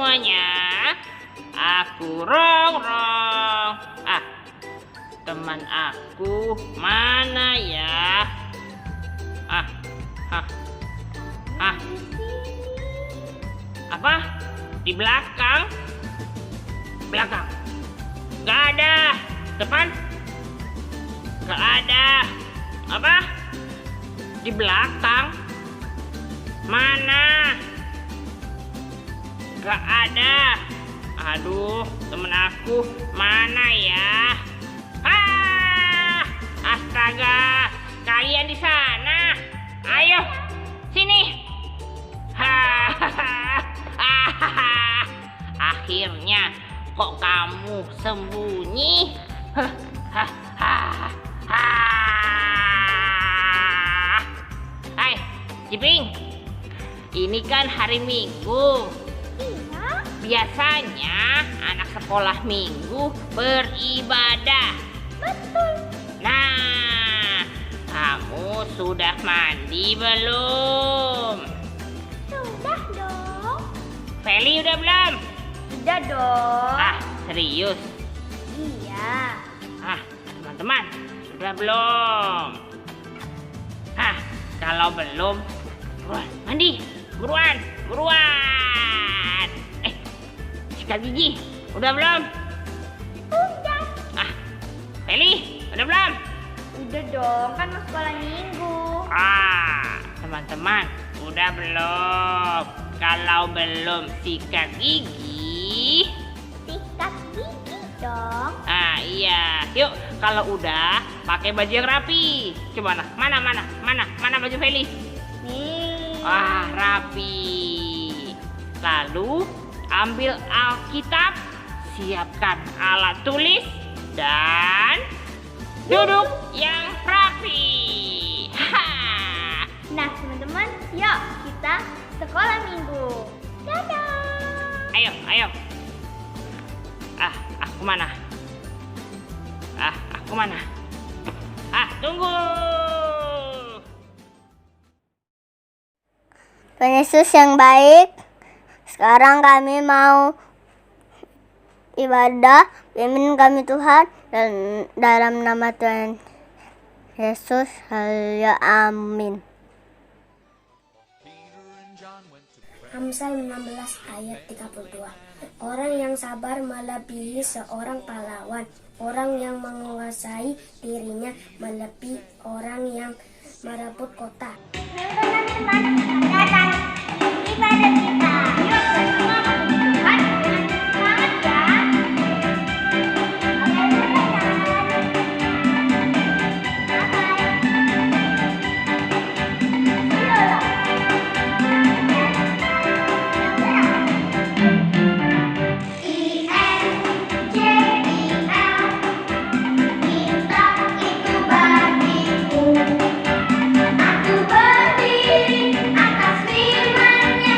semuanya. Aku Rongrong. Teman aku mana ya? Apa? Di belakang? Belakang? Gak ada. Depan? Gak ada. Apa? Di belakang? Mana? Gak ada. Aduh, temen aku mana ya? Astaga, kalian di sana. Ayo, sini. Akhirnya kok kamu sembunyi? Hai, Jiping. Ini kan hari Minggu. Iya. Biasanya anak sekolah Minggu beribadah. Betul. Nah, kamu sudah mandi belum? Sudah dong. Feli udah belum? Sudah dong. Serius? Iya. Teman-teman, sudah belum? Kalau belum, buruan mandi. Buruan. Sikat gigi, udah belum? Udah. Feli, udah belum? Udah dong, kan mau sekolah Minggu. Teman-teman, udah belum? Kalau belum sikat gigi. Sikat gigi dong. Iya. Yuk, kalau udah pakai baju yang rapi. Coba mana baju Feli? Nih. Rapi. Lalu ambil Alkitab, siapkan alat tulis dan duduk yang rapi. Nah, teman-teman, yuk kita sekolah Minggu. Dadah. Ayo. Aku mana? Tunggu. Tuhan Yesus yang baik, sekarang kami mau ibadah. Pimpin kami Tuhan, dan dalam nama Tuhan Yesus, haleluya, amin. Amsal 16 ayat 32. Orang yang sabar melebihi seorang pahlawan. Orang yang menguasai dirinya melebihi orang yang merebut kota. Teman-teman, datang ibadah kita. Yuk bersama Tuhan dengan semangat ya. Atas firman-Nya,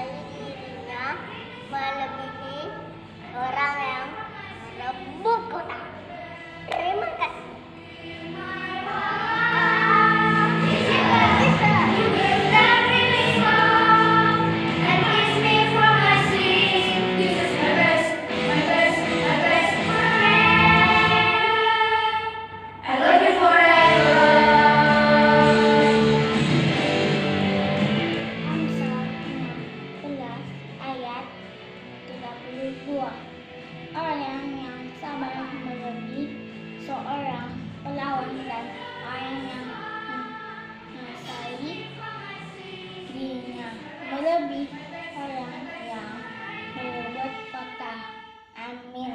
menguasai dirinya melebihi orang yang merebut kota. Terima kasih. Orang yang sabar melebihi seorang pahlawan dan orang yang menguasai dirinya melebihi orang yang merebut kota. Amin.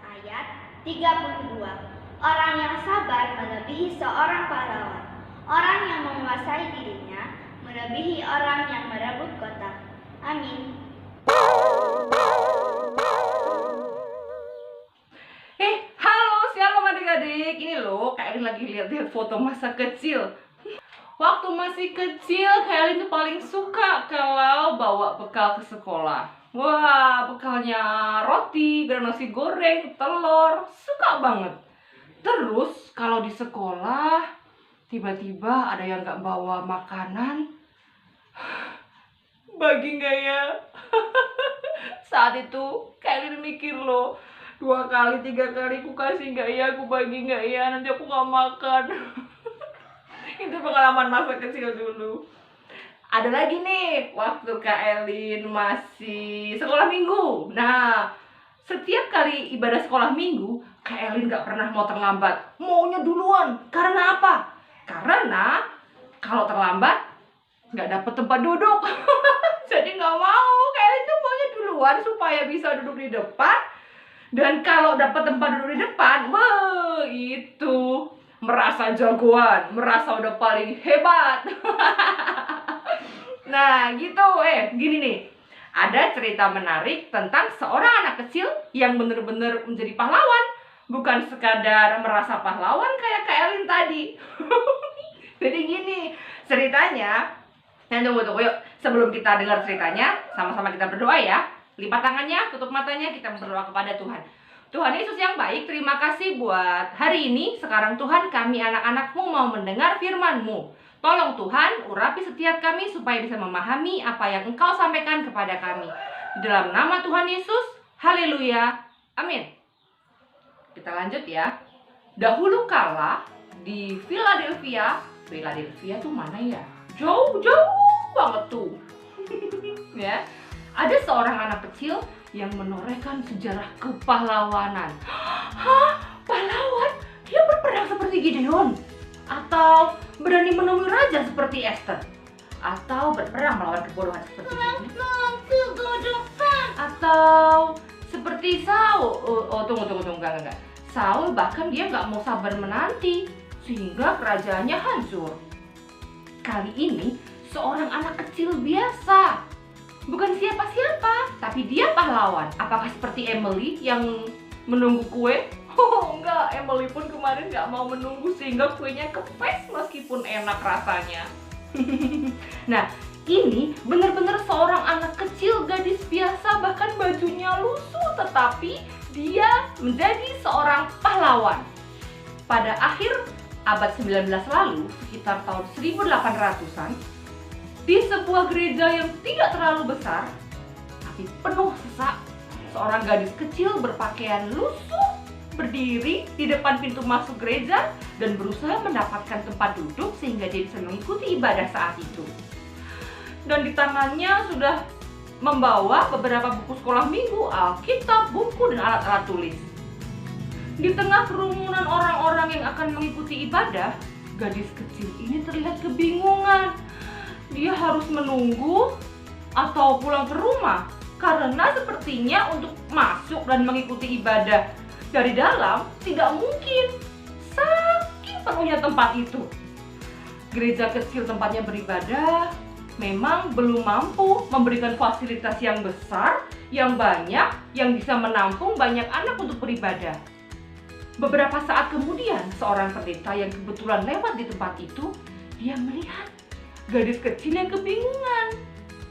Ayat 32. Orang yang sabar melebihi seorang pahlawan. Orang yang menguasai dirinya melebihi orang yang merebut kota. Amin. Halo, shalom adik-adik. Ini loh, Kak Elin lagi lihat-lihat foto masa kecil. Waktu masih kecil, Kak Elin tuh paling suka kalau bawa bekal ke sekolah. Wah, bekalnya roti, nasi goreng, telur, suka banget. Terus kalau di sekolah, tiba-tiba ada yang nggak bawa makanan, bagi nggak ya? Saat itu Kak Elin mikir loh, 2 kali, 3 kali aku kasih nggak ya, aku bagi nggak ya, nanti aku nggak makan. Itu pengalaman masa kecil dulu. Ada lagi nih, waktu Kak Elin masih sekolah minggu. Nah, setiap kali ibadah sekolah minggu, Kak Elin gak pernah mau terlambat. Maunya duluan. Karena apa? Karena kalau terlambat, gak dapet tempat duduk. Jadi gak mau. Kak Elin tuh maunya duluan supaya bisa duduk di depan. Dan kalau dapet tempat duduk di depan, itu merasa jagoan, merasa udah paling hebat. Nah gitu, gini nih, ada cerita menarik tentang seorang anak kecil yang bener-bener menjadi pahlawan, bukan sekadar merasa pahlawan kayak Kak Elin tadi. Jadi gini ceritanya. Tunggu yuk, sebelum kita dengar ceritanya, sama-sama kita berdoa ya. Lipat tangannya, tutup matanya, kita berdoa kepada Tuhan. Tuhan Yesus yang baik, terima kasih buat hari ini. Sekarang Tuhan, kami anak-anak-Mu mau mendengar firman-Mu. Tolong Tuhan, urapi setiap kami supaya bisa memahami apa yang Engkau sampaikan kepada kami. Di dalam nama Tuhan Yesus, haleluya, amin. Kita lanjut ya. Dahulu kala di Philadelphia tuh mana ya? Jauh banget tuh. Ya, ada seorang anak kecil yang menorehkan sejarah kepahlawanan. Hah? Pahlawan? Dia berperang seperti Gideon? Atau berani menemui raja seperti Esther? Atau berperang melawan kebodohan seperti ini? Atau seperti Saul? Tunggu, enggak. Saul bahkan dia nggak mau sabar menanti sehingga kerajaannya hancur. Kali ini seorang anak kecil biasa, bukan siapa-siapa, tapi dia pahlawan. Apakah seperti Emily yang menunggu kue? Oh enggak, Emily pun kemarin nggak mau menunggu sehingga kuenya kepes meskipun enak rasanya. Nah, ini benar-benar seorang anak kecil, gadis biasa, bahkan bajunya lusuh, tetapi dia menjadi seorang pahlawan. Pada akhir abad 19 lalu, sekitar tahun 1800-an, di sebuah gereja yang tidak terlalu besar, tapi penuh sesak, seorang gadis kecil berpakaian lusuh berdiri di depan pintu masuk gereja dan berusaha mendapatkan tempat duduk sehingga dia bisa mengikuti ibadah saat itu. Dan di tangannya sudah membawa beberapa buku sekolah minggu, Alkitab, buku, dan alat-alat tulis. Di tengah kerumunan orang-orang yang akan mengikuti ibadah, gadis kecil ini terlihat kebingungan. Dia harus menunggu atau pulang ke rumah karena sepertinya untuk masuk dan mengikuti ibadah dari dalam tidak mungkin, saking penuhnya tempat itu. Gereja kecil tempatnya beribadah memang belum mampu memberikan fasilitas yang besar, yang banyak, yang bisa menampung banyak anak untuk beribadah. Beberapa saat kemudian, seorang pendeta yang kebetulan lewat di tempat itu, dia melihat gadis kecil yang kebingungan.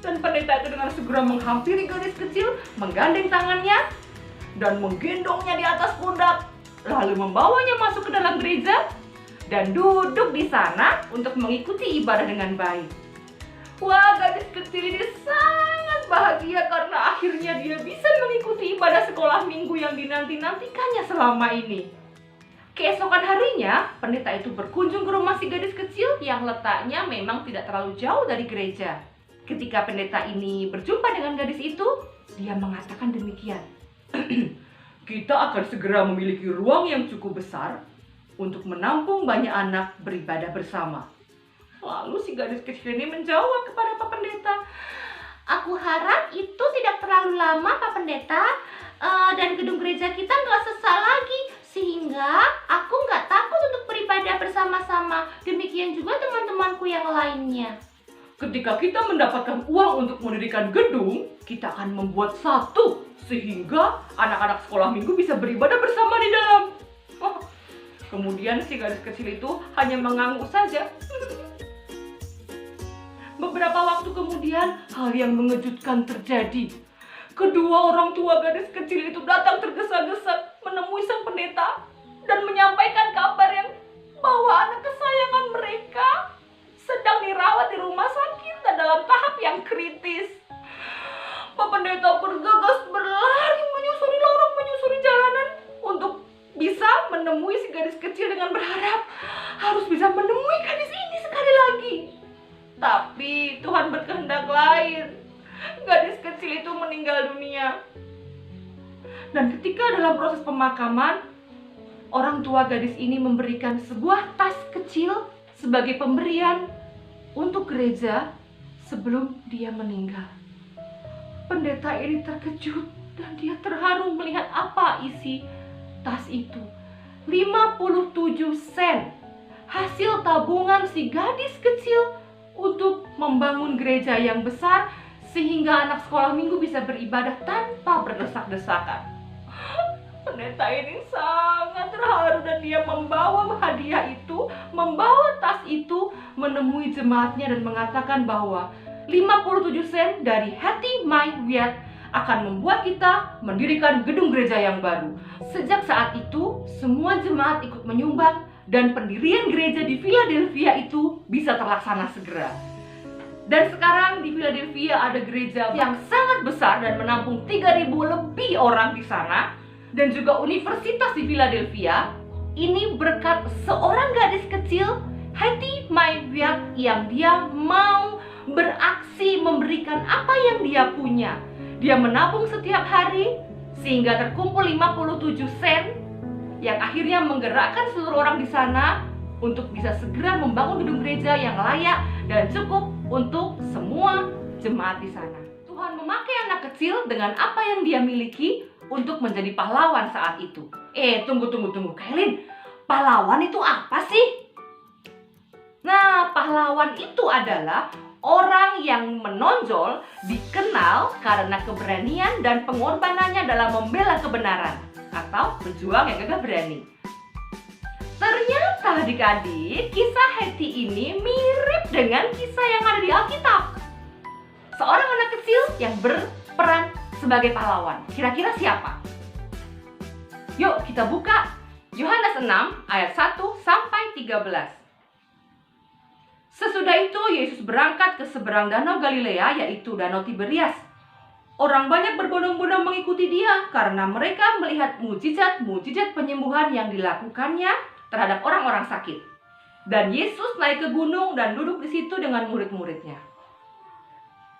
Dan pendeta itu dengan segera menghampiri gadis kecil, menggandeng tangannya, dan menggendongnya di atas pundak, lalu membawanya masuk ke dalam gereja, dan duduk di sana untuk mengikuti ibadah dengan baik. Wah, gadis kecil ini sangat bahagia karena akhirnya dia bisa mengikuti ibadah sekolah minggu yang dinanti-nantikannya selama ini. Keesokan harinya, pendeta itu berkunjung ke rumah si gadis kecil yang letaknya memang tidak terlalu jauh dari gereja. Ketika pendeta ini berjumpa dengan gadis itu, dia mengatakan demikian. Kita akan segera memiliki ruang yang cukup besar untuk menampung banyak anak beribadah bersama. Lalu si gadis kecil ini menjawab kepada Pak Pendeta, Aku harap itu tidak terlalu lama, Pak Pendeta, dan gedung gereja kita nggak sesak lagi, sehingga aku nggak takut untuk beribadah bersama-sama. Demikian juga teman-temanku yang lainnya. ketika kita mendapatkan uang untuk mendirikan gedung, kita akan membuat satu sehingga anak-anak sekolah minggu bisa beribadah bersama di dalam. Kemudian si gadis kecil itu hanya mengangguk saja. Beberapa waktu kemudian, hal yang mengejutkan terjadi. Kedua orang tua gadis kecil itu datang tergesa-gesa menemui sang pendeta dan menyampaikan kabar yang bahwa anak kesayangan mereka sedang dirawat di rumah sakit dan dalam tahap yang kritis. Pak Pendeta bergegas berlari menyusuri lorong, menyusuri jalanan untuk bisa menemui si gadis kecil dengan berharap harus bisa menemui gadis ini sekali lagi. Tapi Tuhan berkehendak lain. Gadis kecil itu meninggal dunia. Dan ketika dalam proses pemakaman, orang tua gadis ini memberikan sebuah tas kecil sebagai pemberian untuk gereja sebelum dia meninggal. Pendeta ini terkejut dan dia terharu melihat apa isi tas itu. 57 sen hasil tabungan si gadis kecil untuk membangun gereja yang besar sehingga anak sekolah minggu bisa beribadah tanpa berdesak-desakan. Pendeta ini sangat terharu dan dia membawa hadiah itu, membawa tas itu menemui jemaatnya dan mengatakan bahwa 57 sen dari hati My Wiat akan membuat kita mendirikan gedung gereja yang baru. Sejak saat itu, semua jemaat ikut menyumbang dan pendirian gereja di Philadelphia itu bisa terlaksana segera. Dan sekarang di Philadelphia ada gereja yang sangat besar dan menampung 3.000 lebih orang di sana. Dan juga universitas di Philadelphia. Ini berkat seorang gadis kecil, Hattie My Wiat, yang dia mau beraksi memberikan apa yang dia punya. Dia menabung setiap hari sehingga terkumpul 57 sen yang akhirnya menggerakkan seluruh orang di sana untuk bisa segera membangun gedung gereja yang layak dan cukup untuk semua jemaat di sana. Tuhan memakai anak kecil dengan apa yang dia miliki untuk menjadi pahlawan saat itu. Tunggu, Kailin. Pahlawan itu apa sih? Nah, pahlawan itu adalah orang yang menonjol, dikenal karena keberanian dan pengorbanannya dalam membela kebenaran atau berjuang yang gagah berani. Ternyata adik-adik, kisah Hattie ini mirip dengan kisah yang ada di Alkitab. Seorang anak kecil yang berperan sebagai pahlawan. Kira-kira siapa? Yuk kita buka Yohanes 6 ayat 1 sampai 13. Sesudah itu Yesus berangkat ke seberang danau Galilea, yaitu danau Tiberias. Orang banyak berbondong-bondong mengikuti dia karena mereka melihat mujizat-mujizat penyembuhan yang dilakukannya terhadap orang-orang sakit. Dan Yesus naik ke gunung dan duduk di situ dengan murid-muridnya.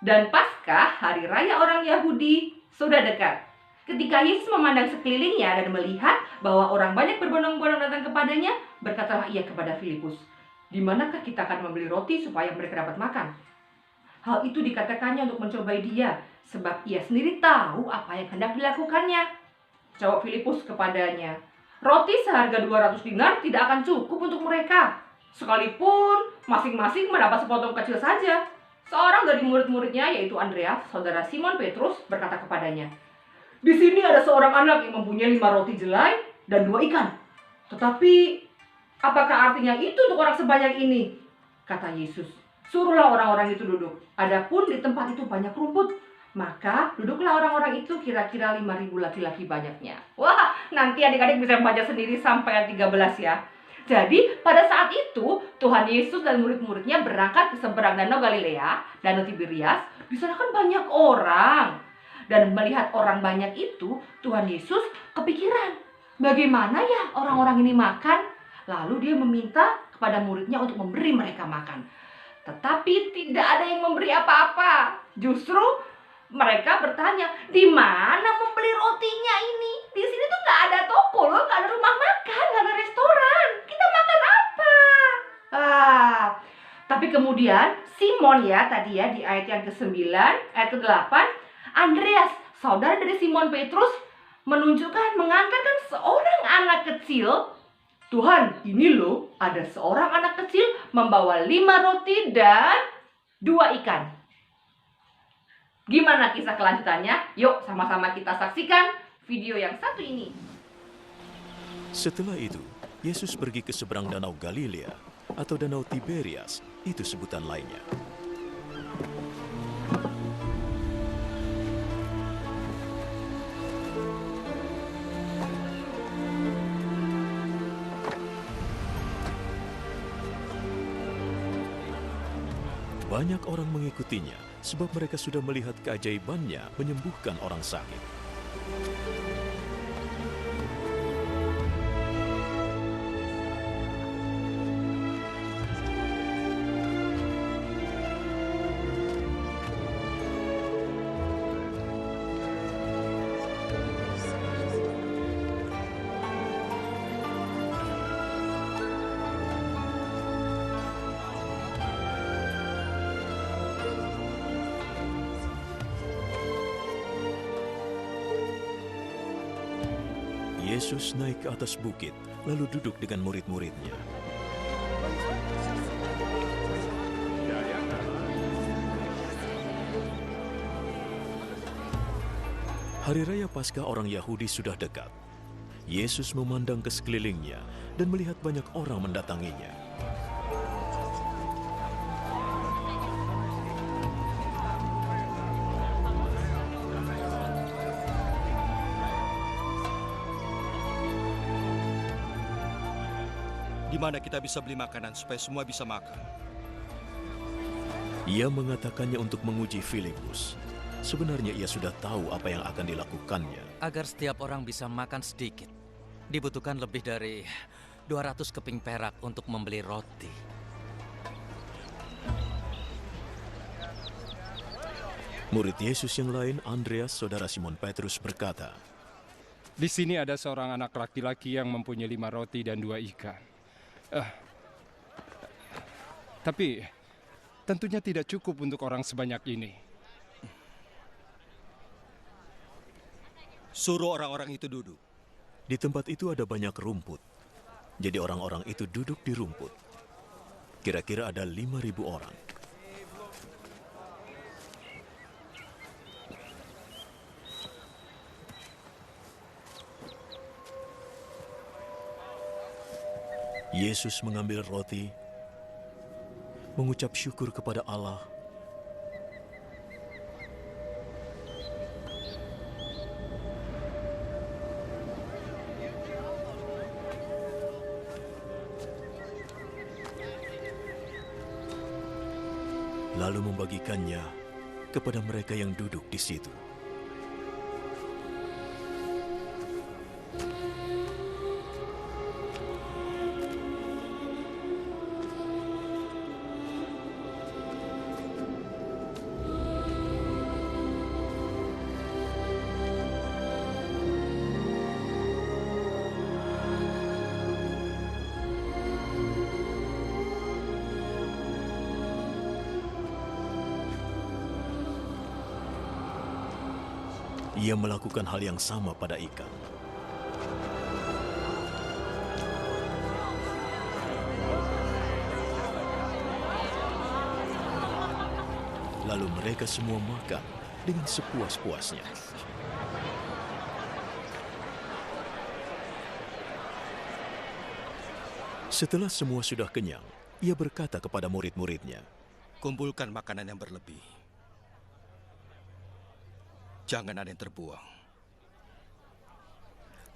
Dan Paskah, hari raya orang Yahudi, sudah dekat. Ketika Yesus memandang sekelilingnya dan melihat bahwa orang banyak berbondong-bondong datang kepadanya, berkatalah ia kepada Filipus, "Di manakah kita akan membeli roti supaya mereka dapat makan?" Hal itu dikatakannya untuk mencobai dia, sebab ia sendiri tahu apa yang hendak dilakukannya. Jawab Filipus kepadanya, Roti seharga 200 dinar tidak akan cukup untuk mereka. Sekalipun masing-masing mendapat sepotong kecil saja. Seorang dari murid-muridnya, yaitu Andreas, saudara Simon Petrus, berkata kepadanya, "Di sini ada seorang anak yang mempunyai 5 roti jelai dan 2 ikan. Tetapi, apakah artinya itu untuk orang sebanyak ini?" Kata Yesus, "Suruhlah orang-orang itu duduk. Adapun di tempat itu banyak rumput, maka duduklah orang-orang itu kira-kira 5.000 laki-laki banyaknya." Wah, nanti adik-adik bisa membaca sendiri sampai ayat 13 ya. Jadi pada saat itu Tuhan Yesus dan murid-muridnya berangkat ke seberang danau Galilea, danau Tiberias. Di sana kan banyak orang. Dan melihat orang banyak itu, Tuhan Yesus kepikiran, bagaimana ya orang-orang ini makan? Lalu dia meminta kepada muridnya untuk memberi mereka makan. Tetapi tidak ada yang memberi apa-apa. Justru mereka bertanya, di mana membeli rotinya ini? Di sini tuh nggak ada toko loh, nggak ada rumah makan, nggak ada restoran. Kita makan apa? Tapi kemudian Simon ya tadi ya di ayat yang ke-9, ayat ke-8, Andreas, saudara dari Simon Petrus, mengantarkan seorang anak kecil. "Tuhan, ini loh ada seorang anak kecil membawa 5 roti dan 2 ikan. Gimana kisah kelanjutannya? Yuk sama-sama kita saksikan video yang satu ini. Setelah itu, Yesus pergi ke seberang danau Galilea atau danau Tiberias, itu sebutan lainnya. Banyak orang mengikutinya sebab mereka sudah melihat keajaibannya menyembuhkan orang sakit. Yesus naik ke atas bukit, lalu duduk dengan murid-muridnya. Hari Raya Paskah orang Yahudi sudah dekat. Yesus memandang ke sekelilingnya dan melihat banyak orang mendatanginya. Di mana kita bisa beli makanan supaya semua bisa makan? Ia mengatakannya untuk menguji Filipus. Sebenarnya ia sudah tahu apa yang akan dilakukannya. Agar setiap orang bisa makan sedikit, dibutuhkan lebih dari 200 keping perak untuk membeli roti. Murid Yesus yang lain, Andreas, saudara Simon Petrus, berkata, "Di sini ada seorang anak laki-laki yang mempunyai 5 roti dan 2 ikan. Tapi tentunya tidak cukup untuk orang sebanyak ini." Suruh orang-orang itu duduk. Di tempat itu ada banyak rumput. Jadi orang-orang itu duduk di rumput. Kira-kira ada 5.000 orang. Yesus mengambil roti, mengucap syukur kepada Allah, lalu membagikannya kepada mereka yang duduk di situ. Ia melakukan hal yang sama pada ikan. Lalu mereka semua makan dengan sepuas-puasnya. Setelah semua sudah kenyang, ia berkata kepada murid-muridnya, Kumpulkan makanan yang berlebih. Jangan ada yang terbuang.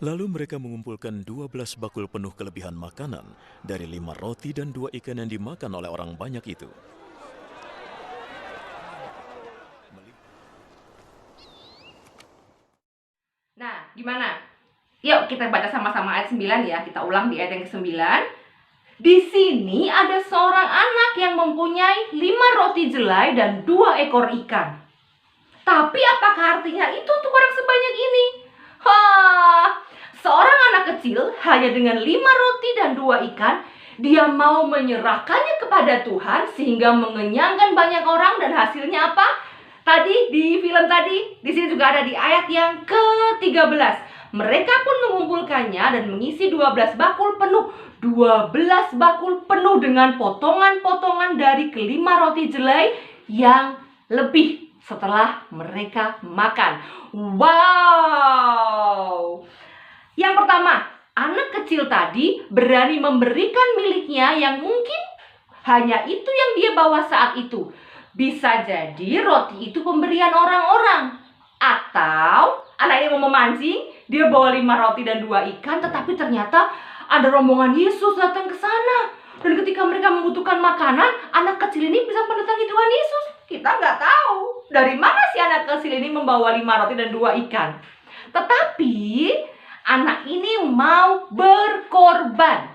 lalu mereka mengumpulkan 12 bakul penuh kelebihan makanan dari 5 roti dan 2 ikan yang dimakan oleh orang banyak itu. Nah, gimana? Yuk kita baca sama-sama ayat 9 ya. Kita ulang di ayat yang ke-9. Di sini ada seorang anak yang mempunyai 5 roti jelai dan 2 ekor ikan. Tapi apakah artinya itu untuk orang sebanyak ini? Seorang anak kecil hanya dengan 5 roti dan 2 ikan, dia mau menyerahkannya kepada Tuhan sehingga mengenyangkan banyak orang, dan hasilnya apa? Tadi di film tadi, di sini juga ada di ayat yang ke-13. Mereka pun mengumpulkannya dan mengisi 12 bakul penuh. 12 bakul penuh dengan potongan-potongan dari kelima roti jelai yang lebih setelah mereka makan. Wow! Yang pertama, anak kecil tadi berani memberikan miliknya yang mungkin hanya itu yang dia bawa saat itu. Bisa jadi roti itu pemberian orang-orang. Atau anak ini mau memancing, dia bawa 5 roti dan 2 ikan, tetapi ternyata ada rombongan Yesus datang ke sana. Dan ketika mereka membutuhkan makanan, anak kecil ini bisa mendatangi Tuhan Yesus. Kita nggak tahu dari mana si anak kecil ini membawa 5 roti dan 2 ikan. Tetapi anak ini mau berkorban.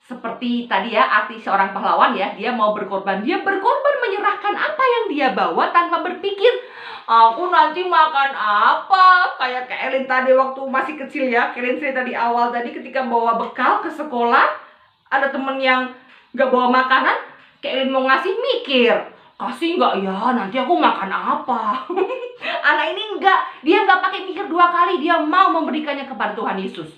Seperti tadi ya, arti seorang pahlawan ya, dia mau berkorban. Dia berkorban menyerahkan apa yang dia bawa tanpa berpikir, aku nanti makan apa? Kayak Elin tadi waktu masih kecil ya. Elin cerita di awal tadi ketika bawa bekal ke sekolah, ada temen yang gak bawa makanan, Elin mau ngasih mikir, kasih nggak ya, nanti aku makan apa? Anak ini dia nggak pakai mikir 2 kali, dia mau memberikannya kepada Tuhan Yesus.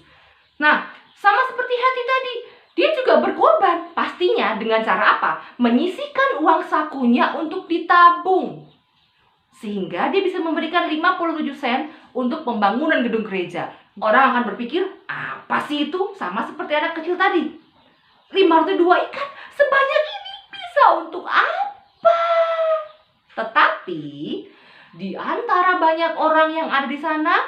Nah, sama seperti hati tadi, dia juga berkorban, pastinya dengan cara apa? Menyisihkan uang sakunya untuk ditabung. Sehingga dia bisa memberikan 57 sen untuk pembangunan gedung gereja. Orang akan berpikir, apa sih itu? Sama seperti anak kecil tadi. 5 roti 2 ikan, sebanyak ini bisa untuk apa? Tetapi di antara banyak orang yang ada di sana,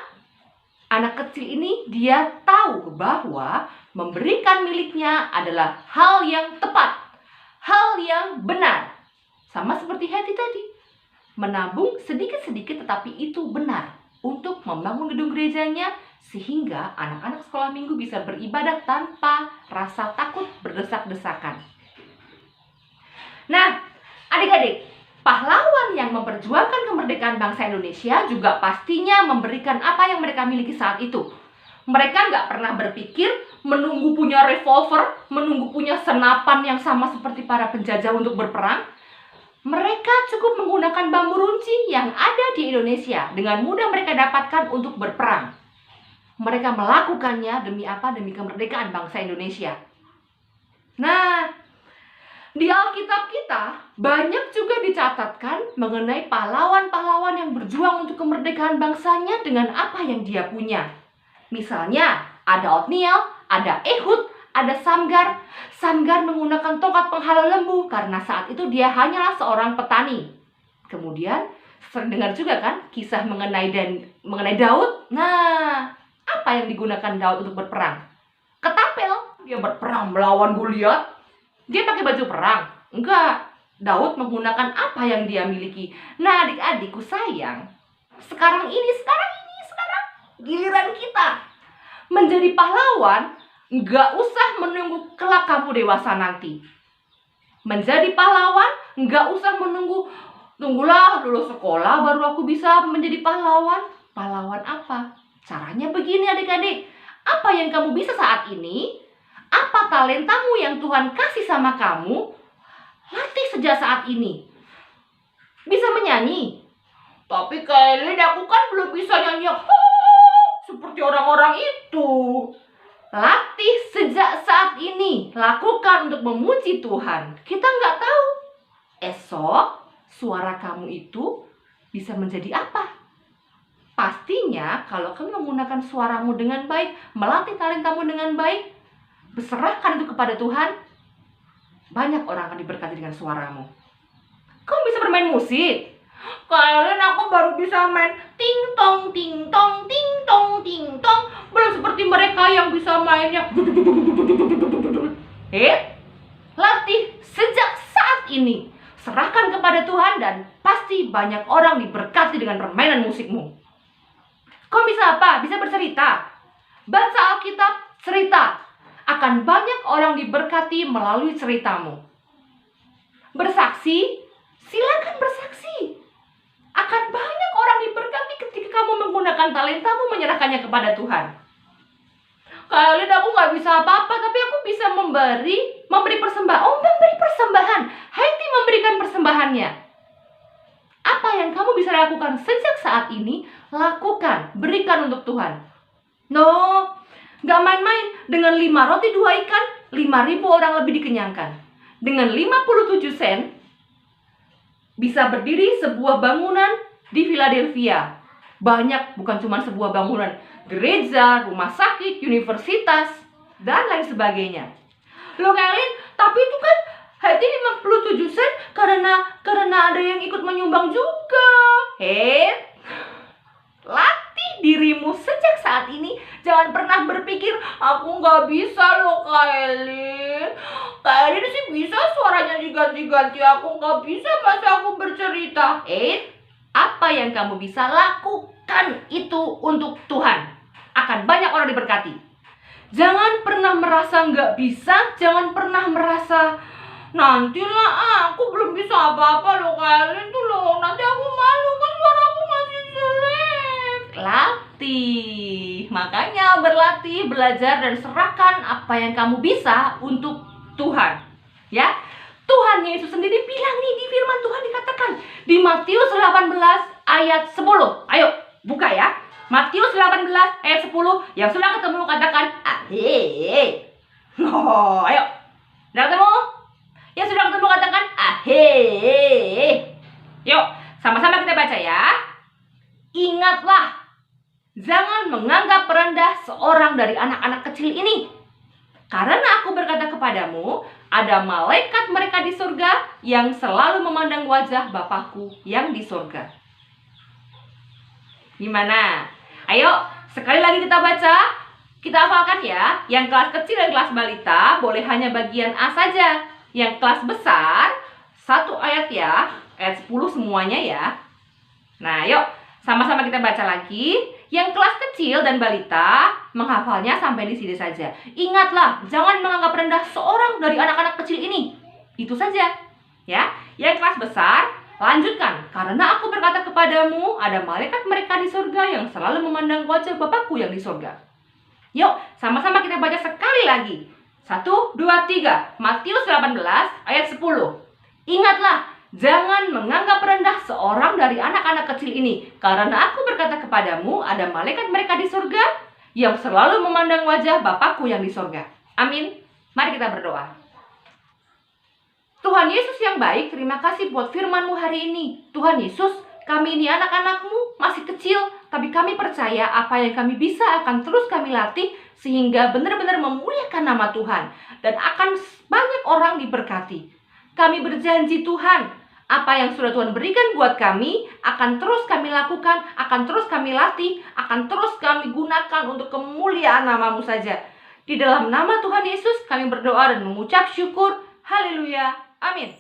anak kecil ini dia tahu bahwa memberikan miliknya adalah hal yang tepat, hal yang benar. Sama seperti Heti tadi, menabung sedikit-sedikit tetapi itu benar untuk membangun gedung gerejanya, sehingga anak-anak sekolah minggu bisa beribadah tanpa rasa takut berdesak-desakan. Nah, adik-adik, pahlawan yang memperjuangkan kemerdekaan bangsa Indonesia juga pastinya memberikan apa yang mereka miliki saat itu. Mereka nggak pernah berpikir menunggu punya revolver, menunggu punya senapan yang sama seperti para penjajah untuk berperang. Mereka cukup menggunakan bambu runcing yang ada di Indonesia, dengan mudah mereka dapatkan untuk berperang. Mereka melakukannya demi apa? Demi kemerdekaan bangsa Indonesia. Nah, di Alkitab kita banyak juga dicatatkan mengenai pahlawan-pahlawan yang berjuang untuk kemerdekaan bangsanya dengan apa yang dia punya. Misalnya ada Otniel, ada Ehud, ada Samgar. Samgar menggunakan tongkat penghalau lembu karena saat itu dia hanyalah seorang petani. Kemudian sering dengar juga kan kisah mengenai Daud. Nah, apa yang digunakan Daud untuk berperang? Ketapel. Dia berperang melawan Goliat. Dia pakai baju perang? Enggak. Daud menggunakan apa yang dia miliki. Nah, adik-adikku sayang, sekarang giliran kita menjadi pahlawan. Enggak usah menunggu kelak kamu dewasa nanti. Menjadi pahlawan enggak usah tunggulah dulu sekolah baru aku bisa menjadi pahlawan. Pahlawan apa? Caranya begini adik-adik. Apa yang kamu bisa saat ini? Apa talentamu yang Tuhan kasih sama kamu? Latih sejak saat ini. Bisa menyanyi? Tapi Kelly, aku kan belum bisa nyanyi seperti orang-orang itu. Latih sejak saat ini. Lakukan untuk memuji Tuhan. Kita nggak tahu esok suara kamu itu bisa menjadi apa? Pastinya kalau kamu menggunakan suaramu dengan baik, melatih talentamu dengan baik, berserahkan itu kepada Tuhan, banyak orang akan diberkati dengan suaramu. Kamu bisa bermain musik. Kalian aku baru bisa main ting tong ting tong ting tong ting tong, belum seperti mereka yang bisa mainnya. Latih sejak saat ini. Serahkan kepada Tuhan dan pasti banyak orang diberkati dengan permainan musikmu. Kau bisa apa? Bisa bercerita. Baca Alkitab, cerita. Akan banyak orang diberkati melalui ceritamu. Bersaksi, silakan bersaksi. Akan banyak orang diberkati ketika kamu menggunakan talentamu menyerahkannya kepada Tuhan. Kalian aku gak bisa apa-apa, tapi aku bisa memberi persembahan. Oh, memberi persembahan. Haiti memberikan persembahannya. Apa yang kamu bisa lakukan sejak saat ini, lakukan, berikan untuk Tuhan. No, gak main-main. Dengan 5 roti 2 ikan, 5.000 orang lebih dikenyangkan. Dengan 57 sen, bisa berdiri sebuah bangunan di Philadelphia. Banyak, bukan cuma sebuah bangunan. Gereja, rumah sakit, universitas, dan lain sebagainya. Loh Kalian, tapi itu kan Haiti 57 sen karena ada yang ikut menyumbang juga. Latih dirimu sejak saat ini. Jangan pernah berpikir, aku gak bisa loh Kalian. Kalian sih bisa suaranya diganti-ganti. Aku gak bisa masa aku bercerita. Apa yang kamu bisa lakukan itu untuk Tuhan. Akan banyak orang diberkati. Jangan pernah merasa nggak bisa. Jangan pernah merasa nantilah aku belum bisa apa-apa loh Kalian tuh loh. Nanti aku malu kan suara aku masih jelek. Latih. Makanya berlatih, belajar dan serahkan apa yang kamu bisa untuk Tuhan. Ya. Tuhan Yesus sendiri bilang nih di firman Tuhan dikatakan di Matius 18 ayat 10. Ayo buka ya. Matius 18 ayat 10. Yang sudah ketemu katakan ahe. Oh, ayo. Sudah ketemu? Yang sudah ketemu katakan ahe. Yuk, sama-sama kita baca ya. Ingatlah, jangan menganggap rendah seorang dari anak-anak kecil ini. Karena aku berkata kepadamu, ada malaikat mereka di surga yang selalu memandang wajah Bapakku yang di surga. Gimana? Ayo, sekali lagi kita baca. Kita hafalkan ya. Yang kelas kecil dan kelas balita boleh hanya bagian A saja. Yang kelas besar, 1 ayat ya. Ayat 10 semuanya ya. Nah, yuk. Sama-sama kita baca lagi. Yang kelas kecil dan balita menghafalnya sampai di sini saja. Ingatlah, jangan menganggap rendah seorang dari anak-anak kecil ini. Itu saja. Ya. Yang kelas besar, lanjutkan. Karena aku berkata kepadamu, ada malaikat mereka di surga yang selalu memandang wajah Bapakku yang di surga. Yuk, sama-sama kita baca sekali lagi. 1, 2, 3. Matius 18 ayat 10. Ingatlah, jangan menganggap rendah seorang dari anak-anak kecil ini. Karena aku berkata kepadamu, ada malaikat mereka di surga yang selalu memandang wajah Bapakku yang di surga. Amin. Mari kita berdoa. Tuhan Yesus yang baik, terima kasih buat firman-Mu hari ini. Tuhan Yesus, kami ini anak-anak-Mu, masih kecil, tapi kami percaya apa yang kami bisa akan terus kami latih, sehingga benar-benar memuliakan nama Tuhan. Dan akan banyak orang diberkati. Kami berjanji Tuhan, apa yang sudah Tuhan berikan buat kami, akan terus kami lakukan, akan terus kami latih, akan terus kami gunakan untuk kemuliaan nama-Mu saja. Di dalam nama Tuhan Yesus, kami berdoa dan mengucap syukur. Haleluya. Amin.